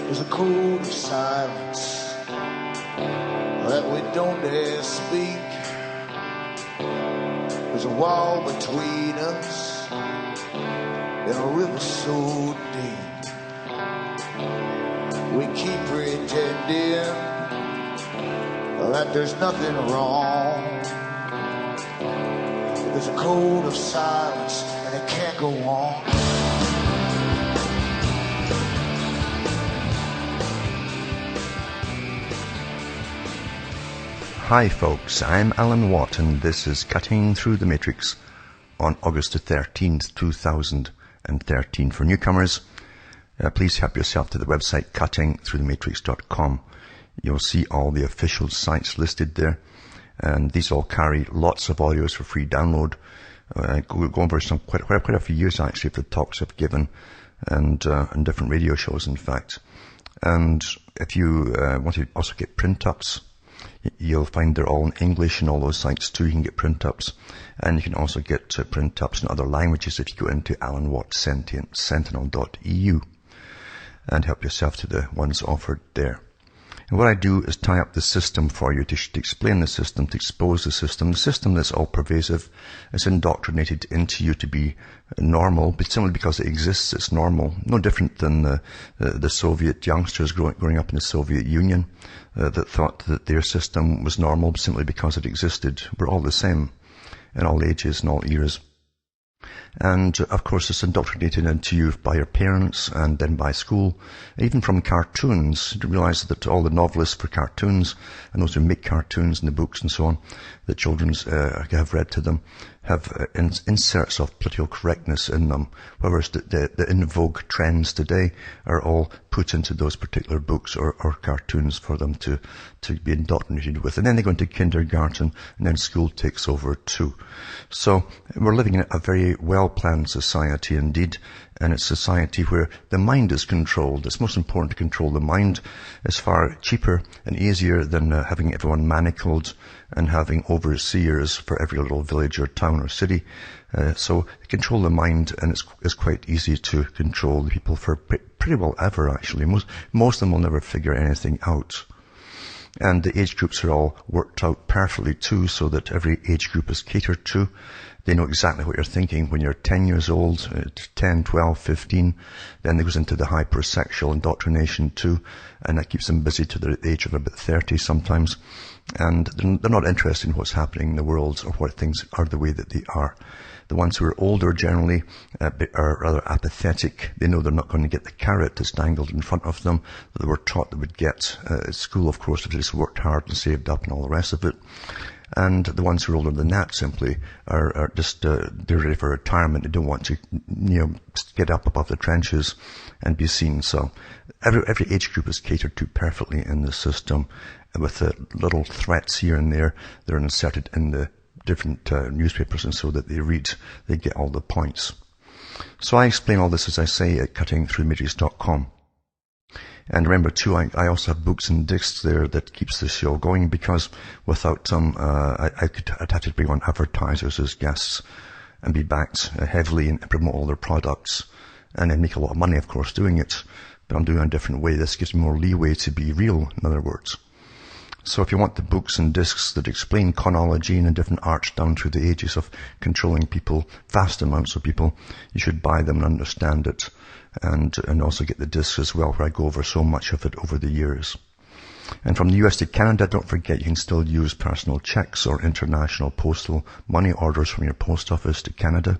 There's a code of silence that we don't dare speak. There's a wall between us and a river so deep. We keep pretending that there's nothing wrong. There's a code of silence and it can't go on. Hi folks, I'm Alan Watt and this is Cutting Through the Matrix on August the 13th, 2013. For newcomers, please help yourself to the website cuttingthroughthematrix.com. You'll see all the official sites listed there, and these all carry lots of audios for free download. Go over some quite a few years actually of the talks I've given, and different radio shows in fact. And if you want to also get print-ups, you'll find they're all in English and all those sites too. You can get print-ups, and you can also get print-ups in other languages if you go into alanwattsentience.sentinel.eu and help yourself to the ones offered there. And what I do is tie up the system for you to explain the system, to expose the system that's all pervasive. It's indoctrinated into you to be normal, but simply because it exists, it's normal. No different than the Soviet youngsters growing up in the Soviet Union that thought that their system was normal simply because it existed. We're all the same in all ages and all eras. And of course it's indoctrinated into you by your parents and then by school, even from cartoons. You realize that all the novelists for cartoons and those who make cartoons and the books and so on that children have read to them have inserts of political correctness in them, whereas the in vogue trends today are all put into those particular books or cartoons for them to be indoctrinated with. And then they go into kindergarten, and then school takes over too. So we're living in a very well-planned society indeed, and it's a society where the mind is controlled. It's most important to control the mind. It's far cheaper and easier than having everyone manacled and having overseers for every little village or town or city. So control the mind, and it's quite easy to control the people for pretty well ever actually. Most of them will never figure anything out. And the age groups are all worked out perfectly too, so that every age group is catered to. They know exactly what you're thinking when you're 10 years old, 10, 12, 15. Then it goes into the hypersexual indoctrination too, and that keeps them busy to the age of about 30 sometimes. And they're not interested in what's happening in the world or what things are the way that they are. The ones who are older generally are rather apathetic. They know they're not going to get the carrot that's dangled in front of them that they were taught they would get at school, of course, if they just worked hard and saved up and all the rest of it. And the ones who are older than that simply are just, they're ready for retirement. They don't want to, get up above the trenches and be seen. So every age group is catered to perfectly in the system, with little threats here and there that are inserted in the different newspapers, and so that they get all the points. So I explain all this, as I say, at cuttingthroughthematrix.com. And remember too, I also have books and discs there that keeps the show going, because without them, I'd have to bring on advertisers as guests and be backed heavily and promote all their products, and then make a lot of money, of course, doing it. But I'm doing it in a different way. This gives me more leeway to be real, in other words. So if you want the books and discs that explain chronology and a different arch down through the ages of controlling people, vast amounts of people, you should buy them and understand it. And also get the discs as well, where I go over so much of it over the years. And from the US to Canada, don't forget you can still use personal checks or international postal money orders from your post office to Canada.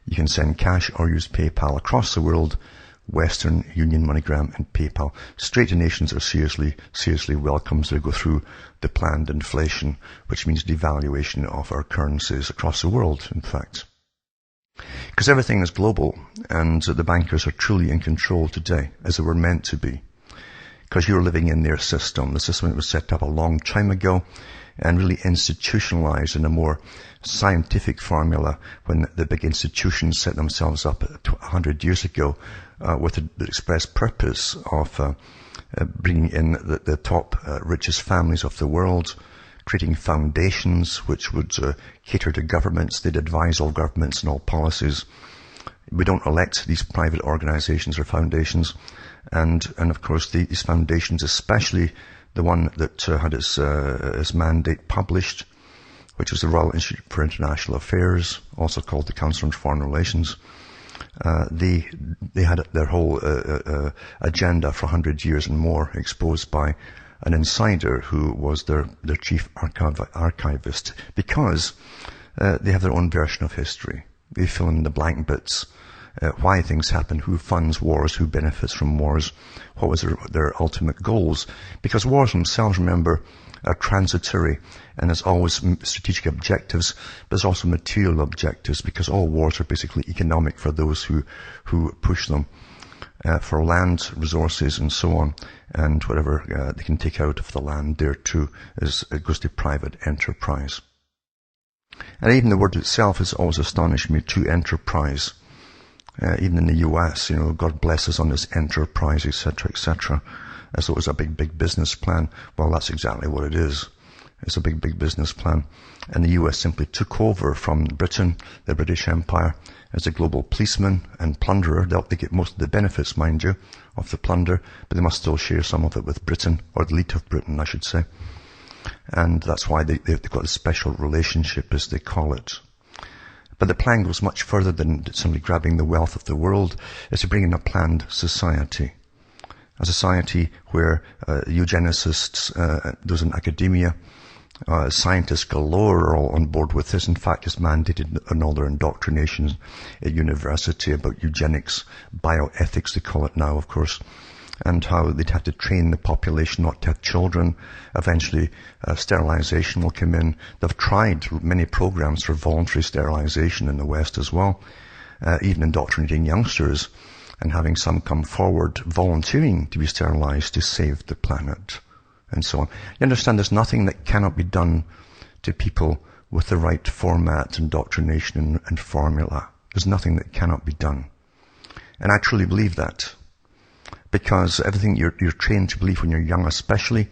You can send cash or use PayPal across the world. Western Union, MoneyGram and PayPal. Straight donations are seriously welcome as they go through the planned inflation, which means devaluation of our currencies across the world, in fact. Because everything is global, and the bankers are truly in control today, as they were meant to be. Because you're living in their system. The system that was set up a long time ago and really institutionalized in a more scientific formula when the big institutions set themselves up 100 years ago with the express purpose of bringing in the top richest families of the world, creating foundations which would cater to governments. They'd advise all governments and all policies. We don't elect these private organizations or foundations. And of course, these foundations, especially the one that had its mandate published, which was the Royal Institute for International Affairs, also called the Council on Foreign Relations, they had their whole agenda for 100 years and more exposed by an insider who was their chief archivist, because they have their own version of history. They fill in the blank bits, why things happen, who funds wars, who benefits from wars, what was their ultimate goals. Because wars themselves, remember, are transitory, and there's always strategic objectives, but there's also material objectives, because all wars are basically economic for those who push them, for land, resources, and so on, and whatever they can take out of the land there too, it goes to private enterprise. And even the word itself has always astonished me, to enterprise. Even in the US, God bless us on this enterprise, etc., etc., as though it was a big business plan. Well, that's exactly what it is. It's a big business plan. And the US simply took over from Britain, the British Empire, as a global policeman and plunderer. They get most of the benefits, mind you, of the plunder, but they must still share some of it with Britain, or the elite of Britain, I should say. And that's why they've got a special relationship, as they call it. But the plan goes much further than simply grabbing the wealth of the world. It's to bring in a planned society. A society where eugenicists, those in academia, scientists galore are all on board with this. In fact, it's mandated in all their indoctrination at university about eugenics, bioethics they call it now, of course, and how they'd have to train the population not to have children. Eventually, sterilization will come in. They've tried many programs for voluntary sterilization in the West as well, even indoctrinating youngsters and having some come forward volunteering to be sterilized to save the planet, and so on. You understand, there's nothing that cannot be done to people with the right format, indoctrination, and formula. There's nothing that cannot be done. And I truly believe that, because everything you're trained to believe when you're young especially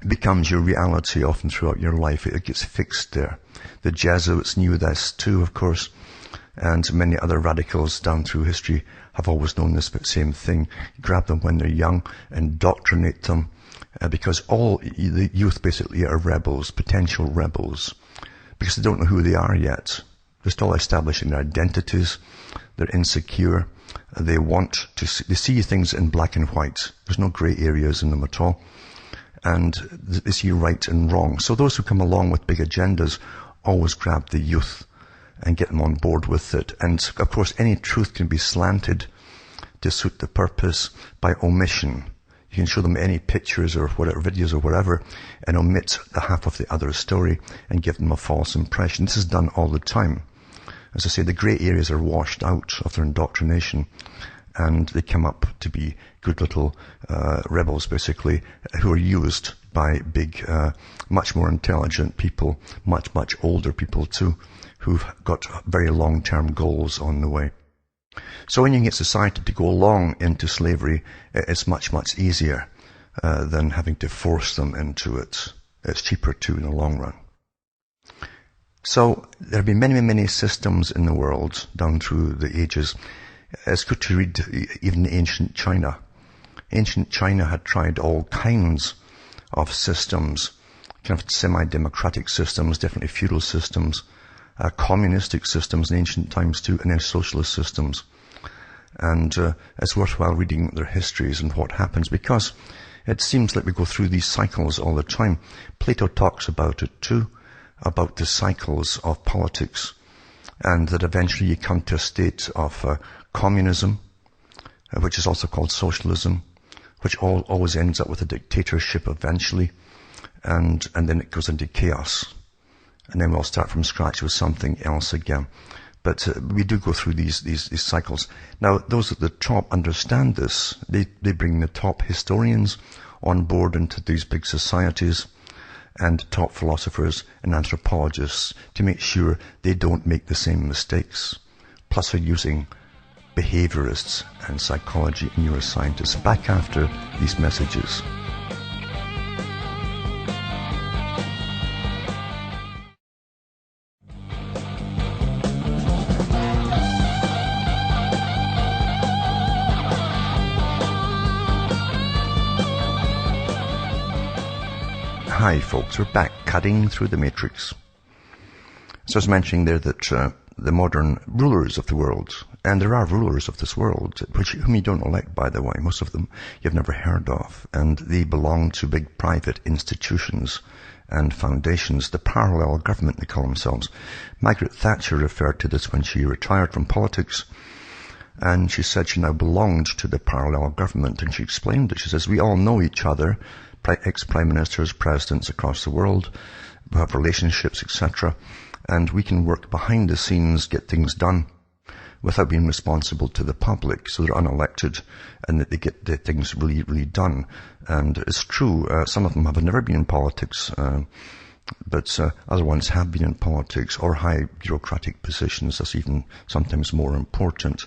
becomes your reality often throughout your life. It gets fixed there. The Jesuits knew this too, of course, and many other radicals down through history have always known this same thing. Grab them when they're young, indoctrinate them, because all the youth basically are rebels, potential rebels, because they don't know who they are yet. They're still establishing their identities. They're insecure. They want to see, they see things in black and white. There's no grey areas in them at all. And they see right and wrong. So those who come along with big agendas always grab the youth and get them on board with it. And of course, any truth can be slanted to suit the purpose by omission. You can show them any pictures or whatever, videos or whatever, and omit the half of the other story and give them a false impression. This is done all the time. As I say, the grey areas are washed out of their indoctrination, and they come up to be good little rebels, basically, who are used by big, much more intelligent people, much older people too, who've got very long-term goals on the way. So when you get society to go along into slavery, it's much easier than having to force them into it. It's cheaper too in the long run. So there have been many systems in the world down through the ages. It's good to read even ancient China. Ancient China had tried all kinds of systems, kind of semi-democratic systems, definitely feudal systems, communistic systems in ancient times too, and then socialist systems. And it's worthwhile reading their histories and what happens, because it seems like we go through these cycles all the time. Plato talks about it too, about the cycles of politics, and that eventually you come to a state of communism, which is also called socialism, which always ends up with a dictatorship eventually, and then it goes into chaos. And then we'll start from scratch with something else again. But we do go through these cycles. Now, those at the top understand this. They bring the top historians on board into these big societies, and top philosophers and anthropologists, to make sure they don't make the same mistakes. Plus are using behaviorists and psychology and neuroscientists. Back after these messages. Hi folks, we're back cutting through the matrix. So I was mentioning there that the modern rulers of the world, and there are rulers of this world, whom you don't elect, by the way, most of them you've never heard of, and they belong to big private institutions and foundations, the parallel government they call themselves. Margaret Thatcher referred to this when she retired from politics, and she said she now belonged to the parallel government, and she explained it. She says, we all know each other, ex-prime ministers, presidents across the world, we have relationships, etc., and we can work behind the scenes, get things done without being responsible to the public. So they're unelected and that they get the things really, really done. And it's true, some of them have never been in politics, but other ones have been in politics or high bureaucratic positions. That's even sometimes more important.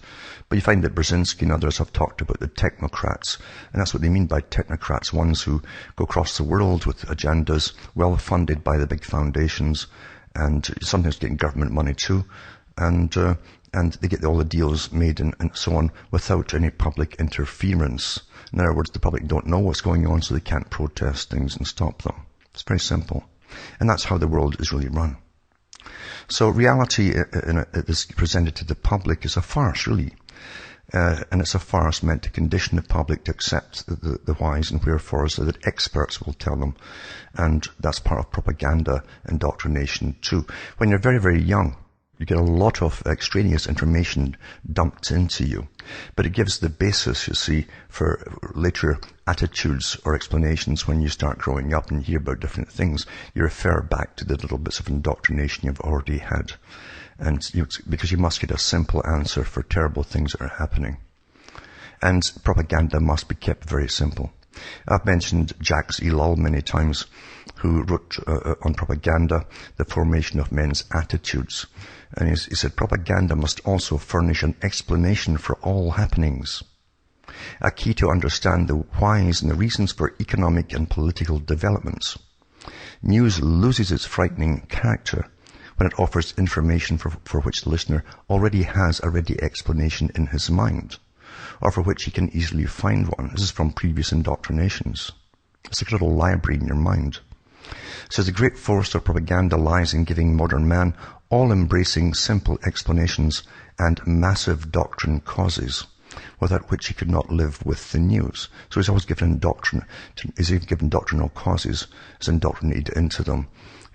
But you find that Brzezinski and others have talked about the technocrats, and that's what they mean by technocrats, ones who go across the world with agendas, well funded by the big foundations, and sometimes getting government money too, and they get all the deals made and so on without any public interference. In other words, the public don't know what's going on, so they can't protest things and stop them. It's very simple. And that's how the world is really run. So reality is presented to the public is a farce, really. And it's a farce meant to condition the public to accept the whys and wherefores so that experts will tell them. And that's part of propaganda, indoctrination too. When you're very, very young, you get a lot of extraneous information dumped into you. But it gives the basis, you see, for later attitudes or explanations when you start growing up and hear about different things. You refer back to the little bits of indoctrination you've already had. And because you must get a simple answer for terrible things that are happening. And propaganda must be kept very simple. I've mentioned Jacques Ellul many times, who wrote on propaganda, the formation of men's attitudes. And he said, propaganda must also furnish an explanation for all happenings, a key to understand the whys and the reasons for economic and political developments. News loses its frightening character when it offers information for which the listener already has a ready explanation in his mind, or for which he can easily find one. This is from previous indoctrinations. It's like a little library in your mind. It says the great force of propaganda lies in giving modern man all-embracing simple explanations and massive doctrine causes, without which he could not live with the news. So he's always given doctrinal causes, is indoctrinated into them.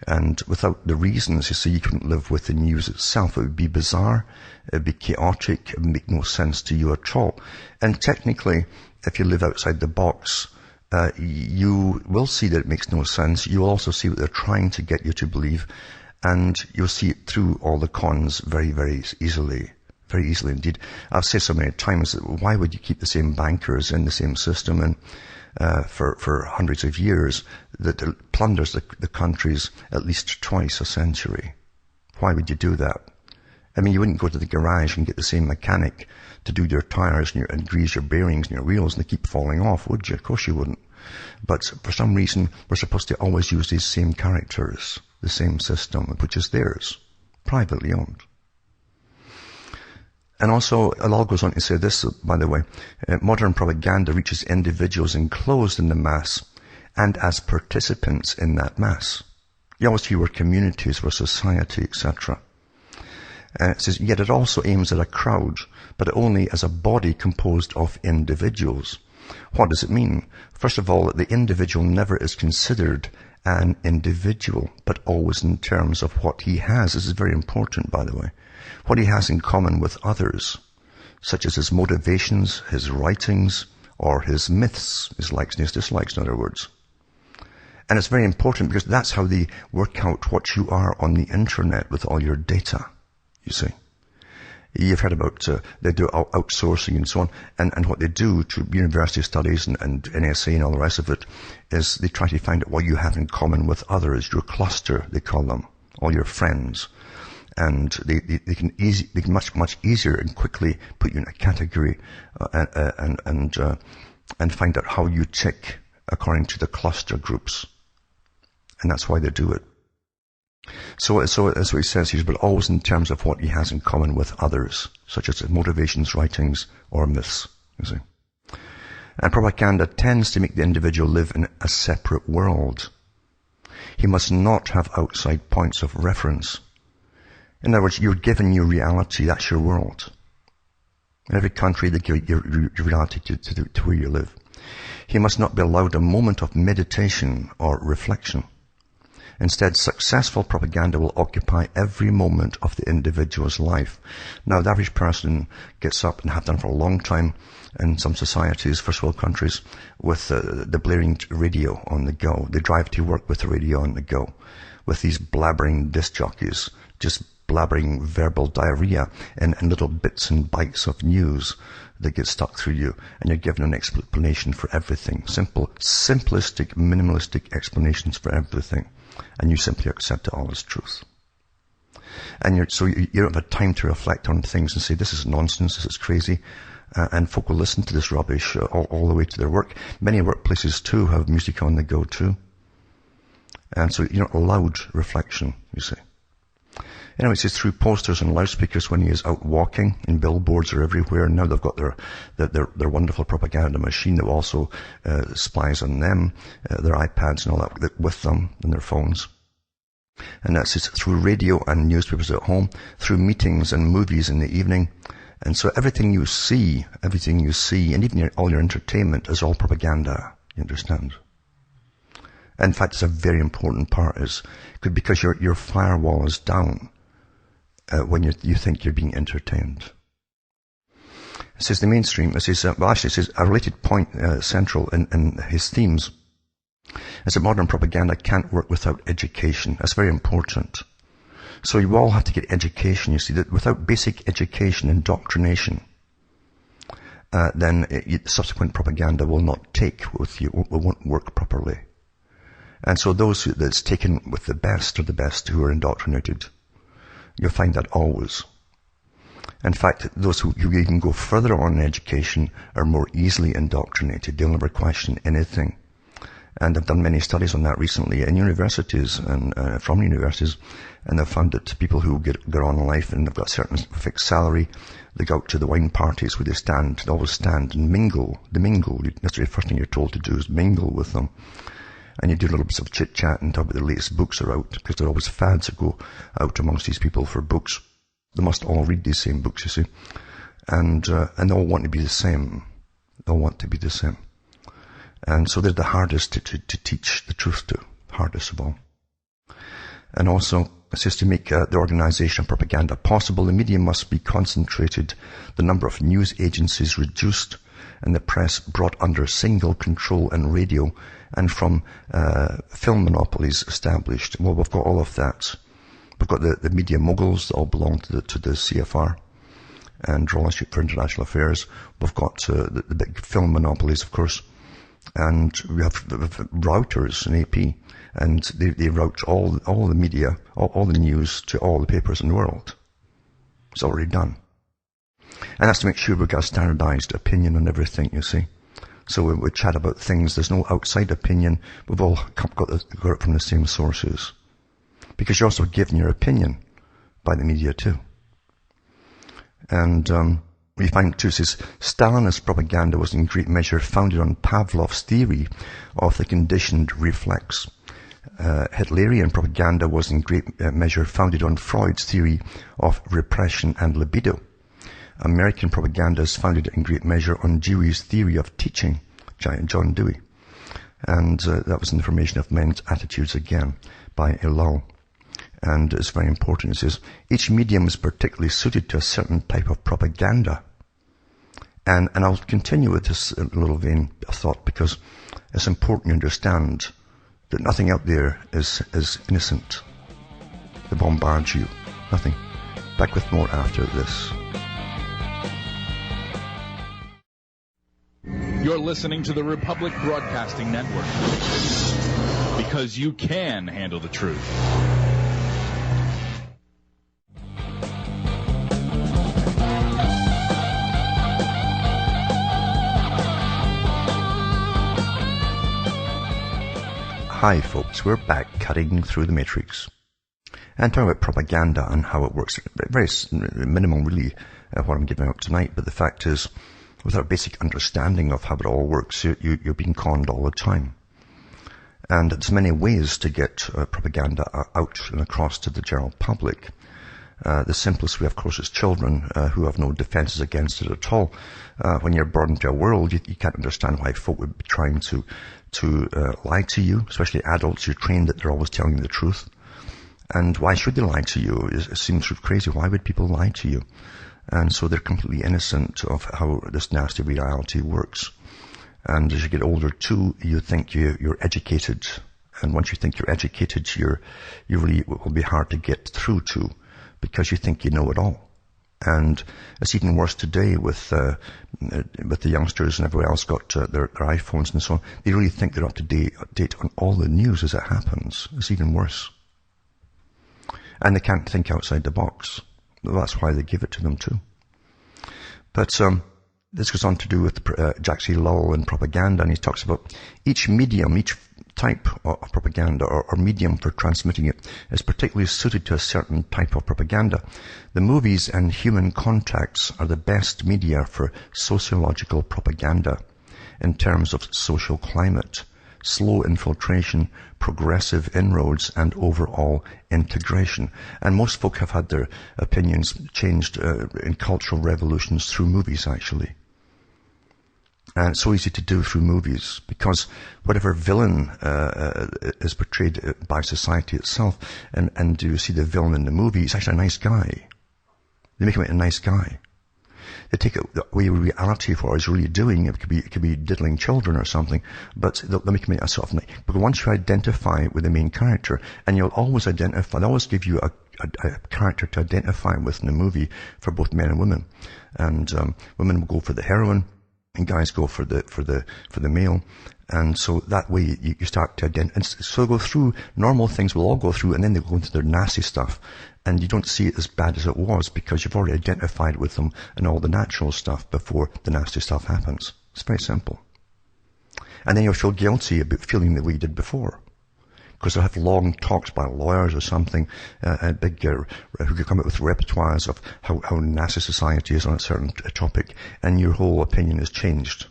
And without the reasons, you see, you couldn't live with the news itself. It would be bizarre, it would be chaotic, it would make no sense to you at all. And technically, if you live outside the box, you will see that it makes no sense. You'll also see what they're trying to get you to believe, and you'll see it through all the cons very, very easily. Very easily indeed. I've said so many times that why would you keep the same bankers in the same system and for hundreds of years that plunders the countries at least twice a century? Why would you do that? I mean, you wouldn't go to the garage and get the same mechanic to do your tires and grease your bearings and your wheels and they keep falling off, would you? Of course you wouldn't. But for some reason, we're supposed to always use these same characters, the same system, which is theirs, privately owned. And also, Ellul goes on to say this, by the way, modern propaganda reaches individuals enclosed in the mass and as participants in that mass. You always hear word communities or society, etc. It says, yet it also aims at a crowd, but only as a body composed of individuals. What does it mean? First of all, the individual never is considered an individual, but always in terms of what he has. This is very important, by the way. What he has in common with others, such as his motivations, his writings, or his myths, his likes and his dislikes, in other words. And it's very important because that's how they work out what you are on the internet with all your data, you see. You've heard about, they do outsourcing and so on, and what they do to university studies and NSA and all the rest of it is they try to find out what you have in common with others, your cluster, they call them, all your friends. And they can much easier and quickly put you in a category, and find out how you tick according to the cluster groups. And that's why they do it. So that's what he says here, but always in terms of what he has in common with others, such as motivations, writings, or myths, you see. And propaganda tends to make the individual live in a separate world. He must not have outside points of reference. In other words, you're given your reality. That's your world. In every country, they give your reality to where you live. He must not be allowed a moment of meditation or reflection. Instead, successful propaganda will occupy every moment of the individual's life. Now, the average person gets up, and have done for a long time in some societies, first world countries, with the blaring radio on the go. They drive to work with the radio on the go, with these blabbering disc jockeys, just blabbering verbal diarrhea and little bits and bites of news that get stuck through you, and you're given an explanation for everything. Simple, simplistic, minimalistic explanations for everything. And you simply accept it all as truth. And you don't have time to reflect on things and say, this is nonsense, this is crazy. And folk will listen to this rubbish all the way to their work. Many workplaces too have music on the go too. And so you're not allowed reflection, you see. Anyway, it says through posters and loudspeakers when he is out walking, and billboards are everywhere. Now they've got their wonderful propaganda machine that also spies on them, their iPads and all that with them, and their phones. And that's just through radio and newspapers at home, through meetings and movies in the evening. And so everything you see, and even all your entertainment is all propaganda. You understand? In fact, it's a very important part, because your firewall is down. When you think you're being entertained. It says the mainstream, it says a related point central in his themes is that modern propaganda can't work without education. That's very important. So you all have to get education. You see, that without basic education, indoctrination, then subsequent propaganda will not take with you, it won't work properly. And so those that's taken with the best are the best who are indoctrinated. You'll find that always. In fact, those who even go further on in education are more easily indoctrinated. They'll never question anything. And I've done many studies on that recently in universities and from universities, and I've found that people who get on in life and they've got a certain fixed salary, they go out to the wine parties where they always stand and mingle. That's the first thing you're told to do is mingle with them. And you do little bits of chit-chat and talk about the latest books are out, because there are always fads that go out amongst these people for books. They must all read these same books, you see. And they all want to be the same. They all want to be the same. And so they're the hardest to teach the truth to. Hardest of all. And also, it says to make the organization of propaganda possible, the media must be concentrated, the number of news agencies reduced, and the press brought under single control, and radio and from film monopolies established. Well, we've got all of that. We've got the media moguls that all belong to the CFR and Royal Institute for International Affairs. We've got the big film monopolies, of course, and we have routers and AP, and they route all the media, all the news to all the papers in the world. It's already done. And that's to make sure we've got a standardized opinion on everything, you see. So we chat about things, there's no outside opinion, we've all got it from the same sources. Because you're also given your opinion by the media too. And we find too, it says, Stalinist propaganda was in great measure founded on Pavlov's theory of the conditioned reflex. Hitlerian propaganda was in great measure founded on Freud's theory of repression and libido. American propaganda is founded in great measure on Dewey's theory of teaching, John Dewey. And that was Information of Men's Attitudes again, by Elul. And it's very important. It says, each medium is particularly suited to a certain type of propaganda. And I'll continue with this little vein of thought, because it's important to understand that nothing out there is innocent. They bombard you. Nothing. Back with more after this. You're listening to the Republic Broadcasting Network, because you can handle the truth. Hi folks, we're back cutting through the matrix and talking about propaganda and how it works. Very minimal really what I'm giving out tonight, but the fact is, without a basic understanding of how it all works, you're being conned all the time. And there's many ways to get propaganda out and across to the general public. The simplest way, of course, is children who have no defenses against it at all. When you're born into a world, you can't understand why folk would be trying to lie to you, especially adults. You're trained that they're always telling you the truth. And why should they lie to you? It seems sort of crazy. Why would people lie to you? And so they're completely innocent of how this nasty reality works. And as you get older too, you think you're educated. And once you think you're educated, you really will be hard to get through to, because you think you know it all. And it's even worse today with the youngsters and everyone else got their iPhones and so on. They really think they're up to date on all the news as it happens. It's even worse. And they can't think outside the box. That's why they give it to them too. But this goes on to do with Jack C. Lowell and propaganda, and he talks about each medium, each type of propaganda or medium for transmitting it is particularly suited to a certain type of propaganda. The movies and human contacts are the best media for sociological propaganda in terms of social climate, slow infiltration, progressive inroads, and overall integration. And most folk have had their opinions changed in cultural revolutions through movies, actually. And it's so easy to do through movies, because whatever villain is portrayed by society itself, and you see the villain in the movie, he's actually a nice guy. They make him a nice guy. They take away reality for what he's really doing. It could be diddling children or something, but they'll make him a sort of, but once you identify with the main character, and you'll always identify, they'll always give you a character to identify with in the movie for both men and women. And women will go for the heroine, and guys go for the male. And so that way you start to identify. And so they'll go through normal things, we'll all go through, and then they go into their nasty stuff. And you don't see it as bad as it was, because you've already identified with them and all the natural stuff before the nasty stuff happens. It's very simple. And then you'll feel guilty about feeling the way you did before, because they'll have long talks by lawyers or something, who could come up with repertoires of how nasty society is on a certain topic, and your whole opinion is changed.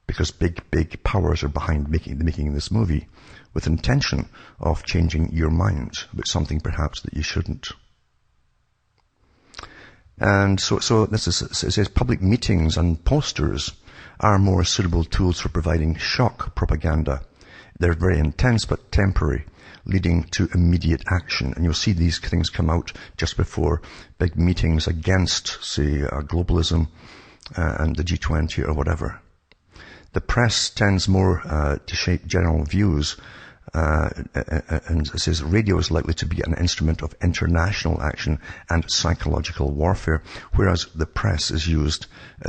Because big powers are behind making this movie, with intention of changing your mind about something perhaps that you shouldn't. And so this is, it says public meetings and posters are more suitable tools for providing shock propaganda. They're very intense but temporary, leading to immediate action. And you'll see these things come out just before big meetings against, say, globalism and the G20 or whatever. The press tends more to shape general views, and it says radio is likely to be an instrument of international action and psychological warfare, whereas the press is used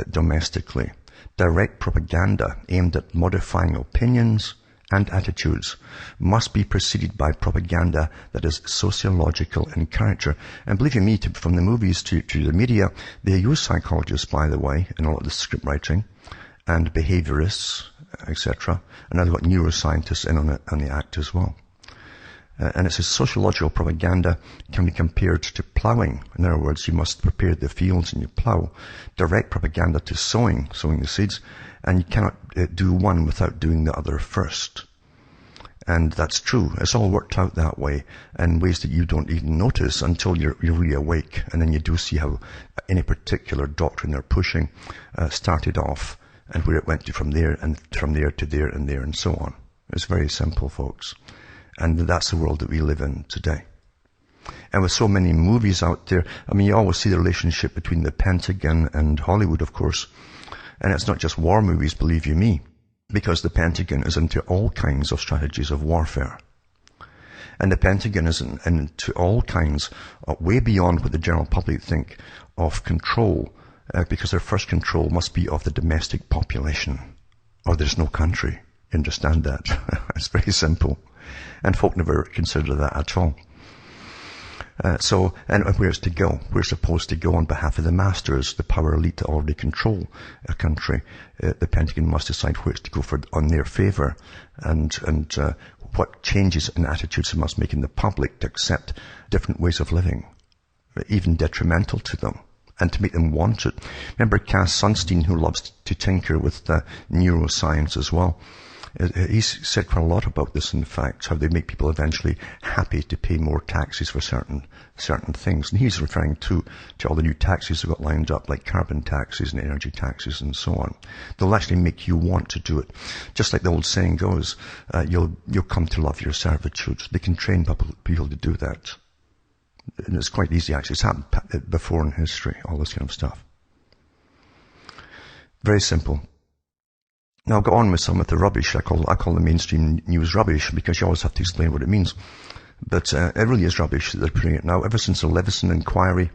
domestically. Direct propaganda aimed at modifying opinions and attitudes must be preceded by propaganda that is sociological in character. And believe you me, from the movies to the media, they use psychologists, by the way, in all of the script writing, and behaviorists, etc. And now they've got neuroscientists in on the act as well. And it says sociological propaganda can be compared to ploughing. In other words, you must prepare the fields and you plough. Direct propaganda to sowing the seeds, and you cannot do one without doing the other first. And that's true. It's all worked out that way in ways that you don't even notice until you're really awake. And then you do see how any particular doctrine they're pushing started off, and where it went to from there, and from there to there and there, and so on. It's very simple, folks. And that's the world that we live in today. And with so many movies out there, I mean, you always see the relationship between the Pentagon and Hollywood, of course. And it's not just war movies, believe you me, because the Pentagon is into all kinds of strategies of warfare. And the Pentagon is into all kinds, way beyond what the general public think, of control, because their first control must be of the domestic population, or there's no country. You understand that? It's very simple. And folk never consider that at all. And where's to go? We're supposed to go on behalf of the masters, the power elite that already control a country. The Pentagon must decide where to go on their favor, and what changes in attitudes they must make in the public to accept different ways of living, even detrimental to them, and to make them want it. Remember Cass Sunstein, who loves to tinker with neuroscience as well. He's said quite a lot about this, in fact, how they make people eventually happy to pay more taxes for certain things. And he's referring to all the new taxes that got lined up, like carbon taxes and energy taxes and so on. They'll actually make you want to do it. Just like the old saying goes, you'll come to love your servitude. They can train people to do that. And it's quite easy, actually. It's happened before in history, all this kind of stuff. Very simple. Now, I'll go on with some of the rubbish. I call the mainstream news rubbish, because you always have to explain what it means. But it really is rubbish that they're putting it now. Ever since the Leveson inquiry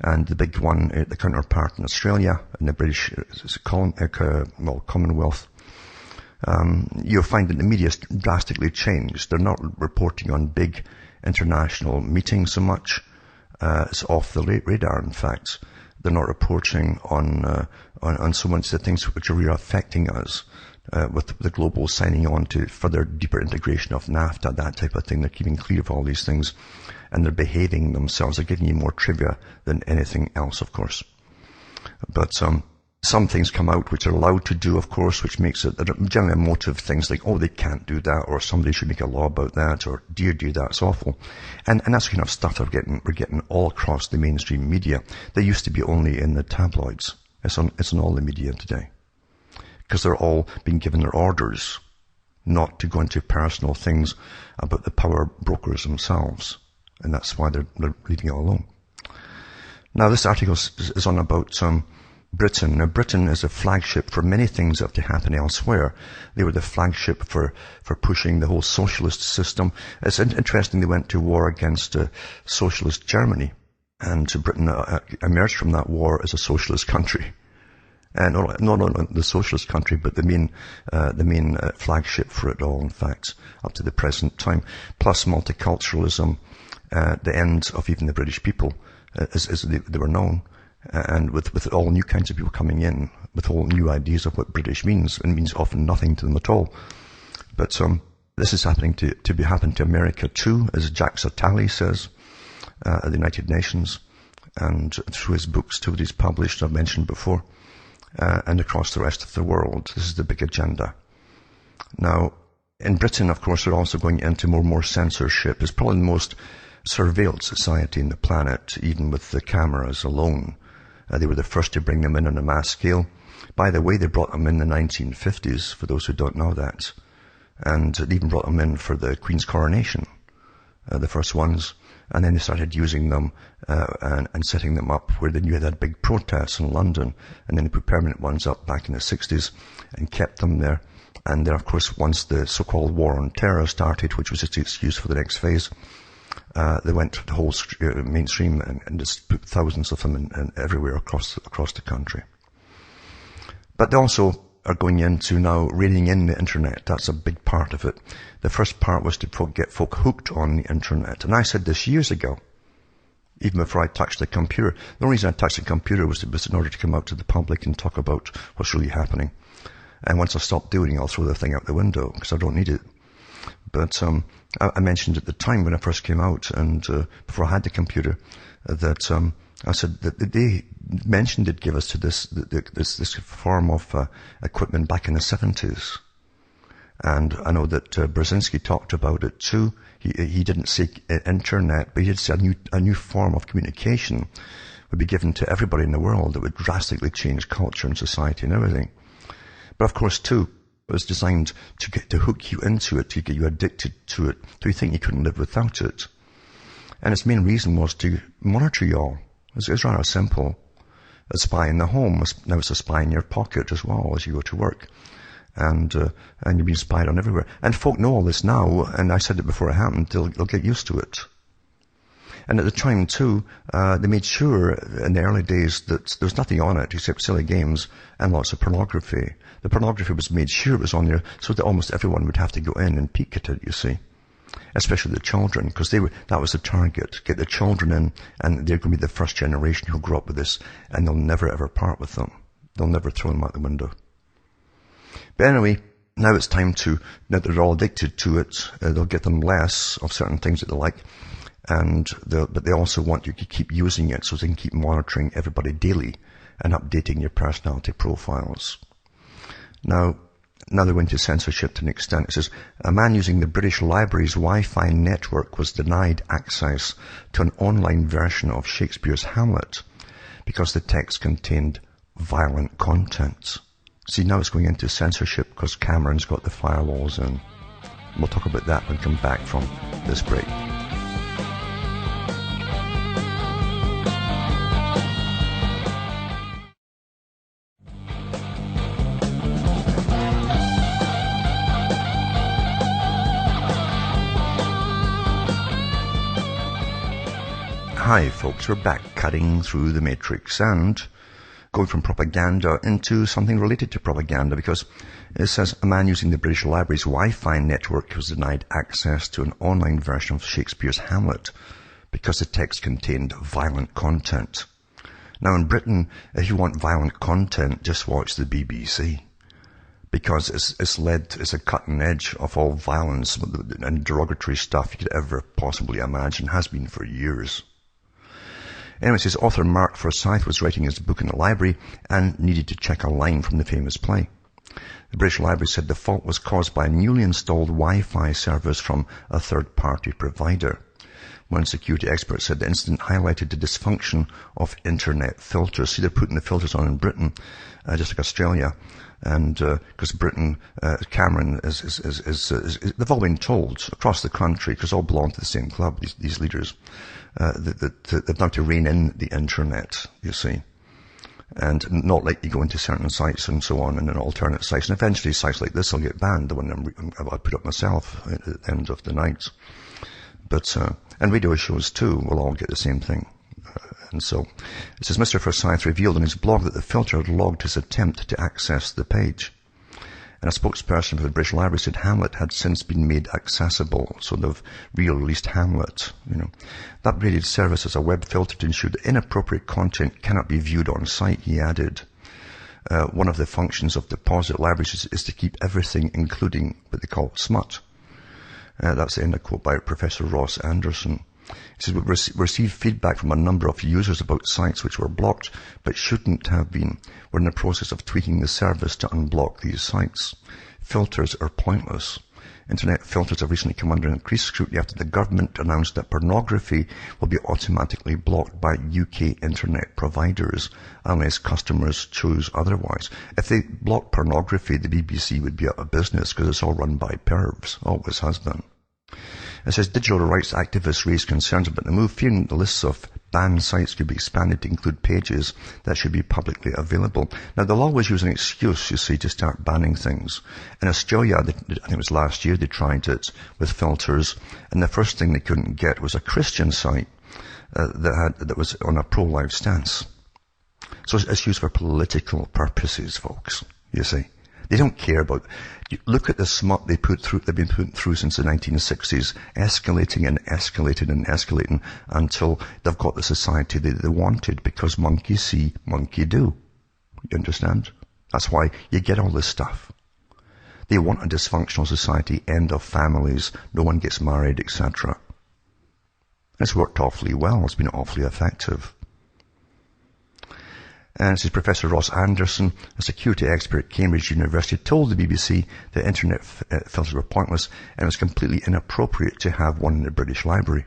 and the big one, the counterpart in Australia and the British Commonwealth, you'll find that the media's drastically changed. They're not reporting on big international meetings so much. It's off the radar, in fact. They're not reporting on so much the things which are really affecting us, with the global signing on to further deeper integration of NAFTA, that type of thing. They're keeping clear of all these things, and they're behaving themselves. They're giving you more trivia than anything else, of course. But some things come out which are allowed to do, of course, which makes it generally emotive things like, oh, they can't do that, or somebody should make a law about that, or do you do that? It's awful. And that's the kind of stuff that we're getting all across the mainstream media. They used to be only in the tabloids. It's on all the media today. Because they're all being given their orders not to go into personal things about the power brokers themselves. And that's why they're leaving it alone. Now, this article is on about Britain. Now, Britain is a flagship for many things that have to happen elsewhere. They were the flagship for pushing the whole socialist system. It's interesting they went to war against socialist Germany. And Britain emerged from that war as a socialist country. And not only the socialist country, but the main flagship for it all, in fact, up to the present time. Plus multiculturalism, the end of even the British people, as they were known. And with all new kinds of people coming in, with all new ideas of what British means, and means often nothing to them at all. But this is happening to happen to America too, as Jack Satali says, at the United Nations, and through his books too that he's published, I've mentioned before, and across the rest of the world. This is the big agenda. Now, in Britain, of course, they're also going into more censorship. It's probably the most surveilled society in the planet, even with the cameras alone. They were the first to bring them in on a mass scale. By the way, they brought them in the 1950s, for those who don't know that. And they even brought them in for the Queen's coronation, the first ones. And then they started using them and setting them up where they knew they had big protests in London. And then they put permanent ones up back in the 60s and kept them there. And then, of course, once the so-called war on terror started, which was just an excuse for the next phase, they went to the whole mainstream and just put thousands of them in everywhere across the country. But they also are going into now reining in the internet. That's a big part of it. The first part was to get folk hooked on the internet. And I said this years ago, even before I touched the computer. The only reason I touched the computer was in order to come out to the public and talk about what's really happening. And once I stop doing it, I'll throw the thing out the window because I don't need it. But I mentioned at the time when I first came out, and before I had the computer, that I said that they mentioned they'd give us to this form of equipment back in the 70s. And I know that Brzezinski talked about it too. He didn't say internet, but he did say a new form of communication would be given to everybody in the world that would drastically change culture and society and everything. But of course, too, it was designed to hook you into it, to get you addicted to it, so you think you couldn't live without it. And its main reason was to monitor you all. It's rather simple. A spy in the home, now it's a spy in your pocket as well as you go to work. And you're being spied on everywhere. And folk know all this now, and I said it before it happened, they'll get used to it. And at the time too, they made sure in the early days that there was nothing on it except silly games and lots of pornography. The pornography was made sure it was on there so that almost everyone would have to go in and peek at it, you see. Especially the children, because that was the target. Get the children in, and they're going to be the first generation who'll grow up with this, and they'll never ever part with them. They'll never throw them out the window. But anyway, now it's time now that they're all addicted to it, they'll get them less of certain things that they like, but they also want you to keep using it so they can keep monitoring everybody daily and updating your personality profiles. Now, Now they're into censorship to an extent. It says, a man using the British Library's Wi-Fi network was denied access to an online version of Shakespeare's Hamlet because the text contained violent content. See, now it's going into censorship because Cameron's got the firewalls in. We'll talk about that when we come back from this break. Hi folks, we're back cutting through the matrix and going from propaganda into something related to propaganda, because it says a man using the British Library's Wi-Fi network was denied access to an online version of Shakespeare's Hamlet because the text contained violent content. Now in Britain, if you want violent content, just watch the BBC, because it's a cutting edge of all violence and derogatory stuff you could ever possibly imagine, has been for years. Anyway, it says author Mark Forsyth was writing his book in the library and needed to check a line from the famous play. The British Library said the fault was caused by a newly installed Wi-Fi service from a third-party provider. One security expert said the incident highlighted the dysfunction of internet filters. See, they're putting the filters on in Britain, just like Australia. And because Britain, Cameron they've all been told across the country, because all belong to the same club, these leaders, that they've now to rein in the internet, you see, and not let you go into certain sites and so on, and then alternate sites. And eventually sites like this will get banned, the one I put up myself at the end of the night. But, and radio shows too will all get the same thing. And so, it says, Mr. Forsyth revealed on his blog that the filter had logged his attempt to access the page. And a spokesperson for the British Library said Hamlet had since been made accessible, so they've re-released Hamlet, you know. That upgraded service has a web filter to ensure that inappropriate content cannot be viewed on site, he added. One of the functions of deposit libraries is to keep everything, including what they call smut. That's the end of quote by Professor Ross Anderson. He says, we've received feedback from a number of users about sites which were blocked but shouldn't have been. We're in the process of tweaking the service to unblock these sites. Filters are pointless. Internet filters have recently come under increased scrutiny after the government announced that pornography will be automatically blocked by UK internet providers unless customers choose otherwise. If they block pornography, the BBC would be out of business because it's all run by pervs. Always has been. It says digital rights activists raised concerns about the move, fearing the lists of banned sites could be expanded to include pages that should be publicly available. Now, they'll always use an excuse, you see, to start banning things. In Australia, I think it was last year, they tried it with filters, and the first thing they couldn't get was a Christian site that was on a pro-life stance. So it's used for political purposes, folks, you see. They don't care about, look at the smut they've been putting through since the 1960s, escalating and escalating and escalating until they've got the society that they wanted, because monkey see, monkey do. You understand? That's why you get all this stuff. They want a dysfunctional society, end of families, no one gets married, etc. It's worked awfully well. It's been awfully effective. And this is Professor Ross Anderson, a security expert at Cambridge University, told the BBC that internet filters were pointless and it was completely inappropriate to have one in the British Library.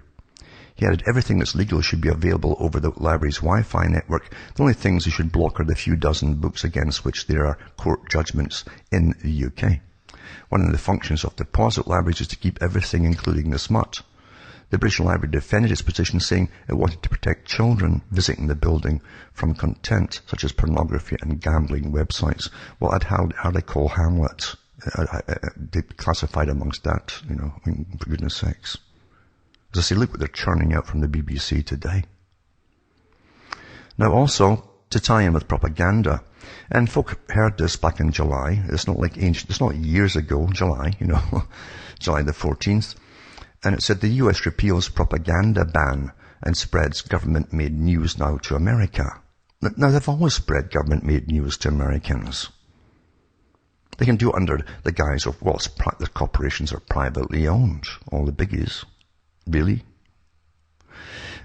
He added everything that's legal should be available over the library's Wi-Fi network. The only things you should block are the few dozen books against which there are court judgments in the UK. One of the functions of deposit libraries is to keep everything, including the smut. The British Library defended its position, saying it wanted to protect children visiting the building from content such as pornography and gambling websites. Well, how they call Hamlet, they classified amongst that, you know, I mean, for goodness sakes. As I say, look what they're churning out from the BBC today. Now also, to tie in with propaganda, and folk heard this back in July, it's not years ago, July, you know, July the 14th, and it said the US repeals propaganda ban and spreads government-made news now to America. Now, they've always spread government-made news to Americans. They can do it under the guise of, well, the corporations are privately owned, all the biggies. Really?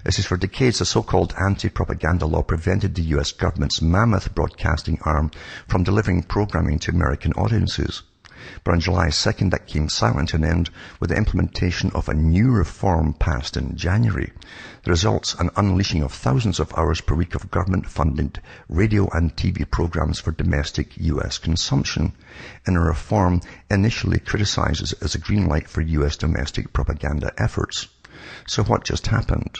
This is for decades, the so-called anti-propaganda law prevented the US government's mammoth broadcasting arm from delivering programming to American audiences. But on July 2nd, that came silent to an end with the implementation of a new reform passed in January. The results, an unleashing of thousands of hours per week of government-funded radio and TV programs for domestic U.S. consumption, and a reform initially criticized as a green light for U.S. domestic propaganda efforts. So what just happened?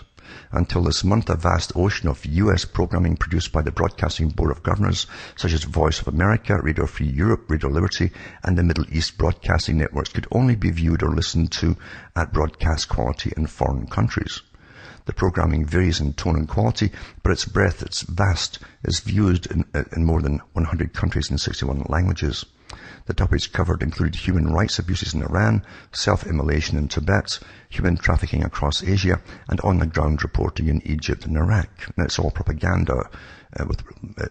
Until this month, a vast ocean of U.S. programming produced by the Broadcasting Board of Governors, such as Voice of America, Radio Free Europe, Radio Liberty, and the Middle East broadcasting networks could only be viewed or listened to at broadcast quality in foreign countries. The programming varies in tone and quality, but its breadth, its vast, is viewed in more than 100 countries and 61 languages. The topics covered included human rights abuses in Iran, self-immolation in Tibet, human trafficking across Asia, and on-the-ground reporting in Egypt and Iraq. And it's all propaganda.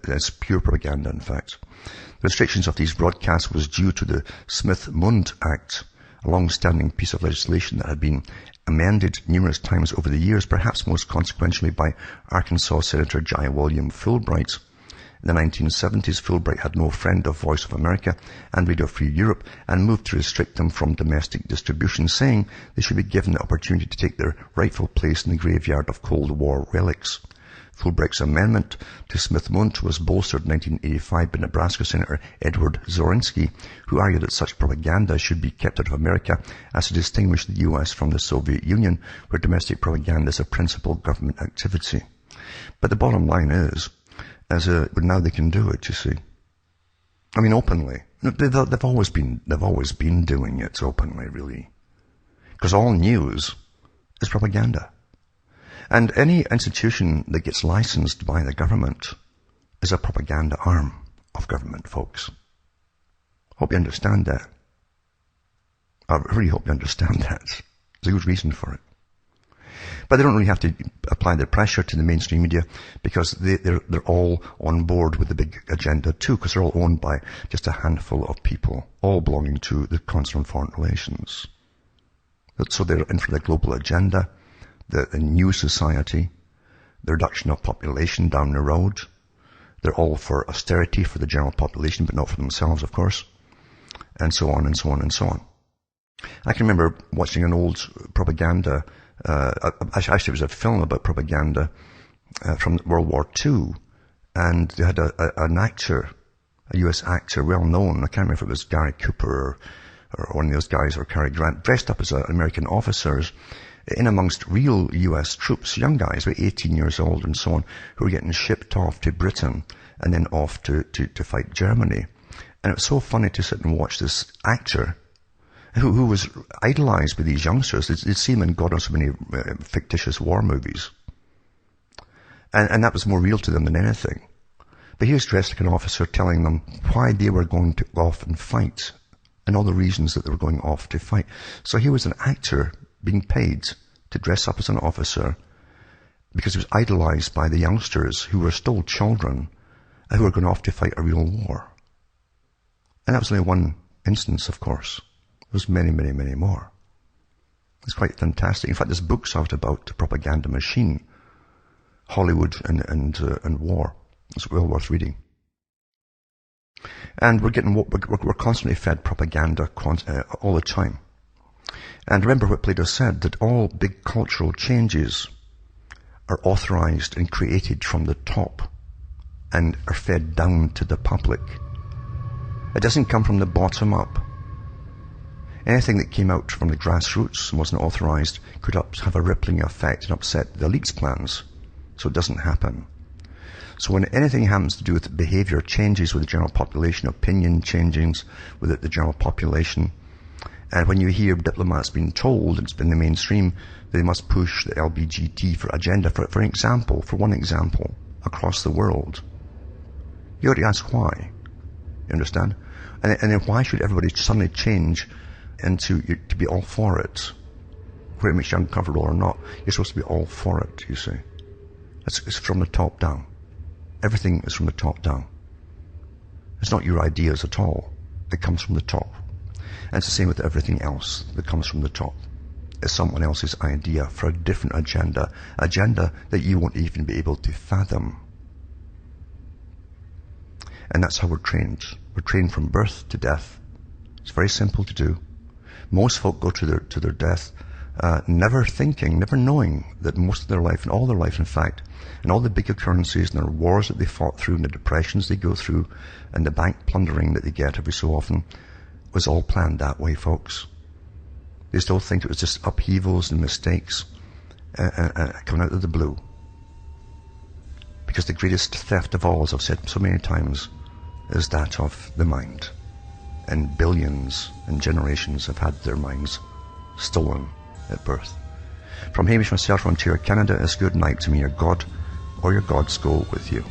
It's pure propaganda, in fact. The restrictions of these broadcasts was due to the Smith-Mundt Act, a long-standing piece of legislation that had been amended numerous times over the years, perhaps most consequentially by Arkansas Senator Jai William Fulbright. In the 1970s, Fulbright had no friend of Voice of America and Radio Free Europe and moved to restrict them from domestic distribution, saying they should be given the opportunity to take their rightful place in the graveyard of Cold War relics. Fulbright's amendment to Smith-Mundt was bolstered in 1985 by Nebraska Senator Edward Zorinsky, who argued that such propaganda should be kept out of America as to distinguish the U.S. from the Soviet Union, where domestic propaganda is a principal government activity. But the bottom line is, but now they can do it, you see. I mean, openly. They've always been doing it openly, really. Because all news is propaganda. And any institution that gets licensed by the government is a propaganda arm of government, folks. Hope you understand that. I really hope you understand that. There's a good reason for it. But they don't really have to apply their pressure to the mainstream media because they're all on board with the big agenda too, because they're all owned by just a handful of people, all belonging to the Council on Foreign Relations. So they're in for the global agenda, the new society, the reduction of population down the road. They're all for austerity for the general population, but not for themselves, of course, and so on and so on and so on. I can remember watching an old propaganda. Actually, it was a film about propaganda from World War II, and they had an actor, a U.S. actor, well known. I can't remember if it was Gary Cooper or one of those guys, or Cary Grant, dressed up as American officers in amongst real U.S. troops, young guys, about 18 years old and so on, who were getting shipped off to Britain and then off to fight Germany. And it was so funny to sit and watch this actor who was idolized by these youngsters. They'd see him in God knows so many fictitious war movies. And that was more real to them than anything. But he was dressed like an officer, telling them why they were going to go off and fight and all the reasons that they were going off to fight. So he was an actor being paid to dress up as an officer because he was idolized by the youngsters who were still children and who were going off to fight a real war. And that was only one instance, of course. There's many, many, many more. It's quite fantastic. In fact, there's books out about the propaganda machine, Hollywood and war. It's well worth reading. And we're constantly fed propaganda all the time. And remember what Plato said, that all big cultural changes are authorized and created from the top and are fed down to the public. It doesn't come from the bottom up. Anything that came out from the grassroots and wasn't authorized could have a rippling effect and upset the elite's plans. So it doesn't happen. So when anything happens to do with behavior changes with the general population, opinion changes with the general population, and when you hear diplomats being told, it's been the mainstream, they must push the LBGT for agenda, for one example, across the world, you ought to ask why. You understand? And then why should everybody suddenly change into to be all for it? Whether it makes you uncomfortable or not, you're supposed to be all for it, you see. It's from the top down. Everything is from the top down. It's not your ideas at all. It comes from the top. And it's the same with everything else that comes from the top. It's someone else's idea for a different agenda that you won't even be able to fathom. And that's how we're trained. We're trained from birth to death It's very simple to do. Most folk go to their death never thinking, never knowing that most of their life, and all their life in fact, and all the big occurrences and the wars that they fought through and the depressions they go through and the bank plundering that they get every so often was all planned that way, folks. They still think it was just upheavals and mistakes coming out of the blue. Because the greatest theft of all, as I've said so many times, is that of the mind. And billions and generations have had their minds stolen at birth. From Hamish myself, Ontario, Canada, is good night to me. Your God or your gods go with you.